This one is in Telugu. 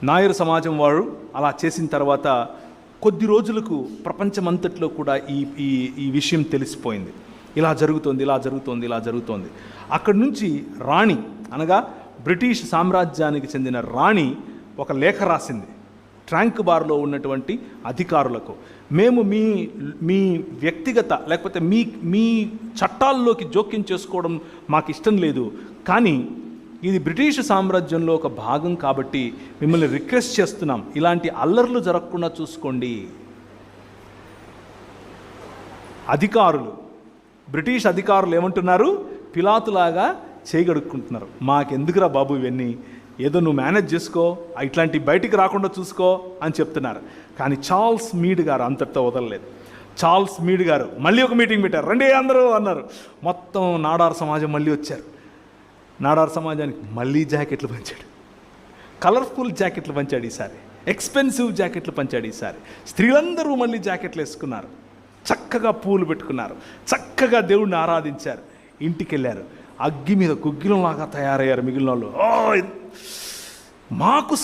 నాయర్ సమాజం వారు అలా చేసిన తర్వాత కొద్ది రోజులకు ప్రపంచమంతట్లో కూడా ఈ ఈ ఈ విషయం తెలిసిపోయింది. ఇలా జరుగుతోంది. అక్కడి నుంచి రాణి, అనగా బ్రిటిష్ సామ్రాజ్యానికి చెందిన రాణి ఒక లేఖ రాసింది ట్రాంక్ బార్లో ఉన్నటువంటి అధికారులకు. మేము మీ మీ వ్యక్తిగత లేకపోతే మీ మీ చట్టాల్లోకి జోక్యం చేసుకోవడం మాకు ఇష్టం లేదు, కానీ ఇది బ్రిటిష్ సామ్రాజ్యంలో ఒక భాగం కాబట్టి మిమ్మల్ని రిక్వెస్ట్ చేస్తున్నాం, ఇలాంటి అల్లర్లు జరగకుండా చూసుకోండి. అధికారులు, బ్రిటిష్ అధికారులు ఏమంటున్నారు? పిలాతులాగా చేయగడుక్కుంటున్నారు. మాకెందుకురా బాబు ఇవన్నీ, ఏదో నువ్వు మేనేజ్ చేసుకో, ఇట్లాంటి బయటికి రాకుండా చూసుకో అని చెప్తున్నారు. కానీ చార్ల్స్ మీడ్ గారు అంతటితో వదలలేదు. చార్ల్స్ మీడ్ గారు మళ్ళీ ఒక మీటింగ్ పెట్టారు. రండి అందరూ అన్నారు. మొత్తం నాడార్ సమాజం మళ్ళీ వచ్చారు. నాడార్ సమాజానికి మళ్ళీ జాకెట్లు పంచాడు, కలర్ఫుల్ జాకెట్లు పంచాడు ఈసారి, ఎక్స్పెన్సివ్ జాకెట్లు పంచాడు ఈసారి. స్త్రీలందరూ మళ్ళీ జాకెట్లు వేసుకున్నారు, చక్కగా పూలు పెట్టుకున్నారు, చక్కగా దేవుణ్ణి ఆరాధించారు. ఇంటికి వెళ్ళారు, అగ్గి మీద గుగ్గిలంలాగా తయారయ్యారు మిగిలిన వాళ్ళు. మాకు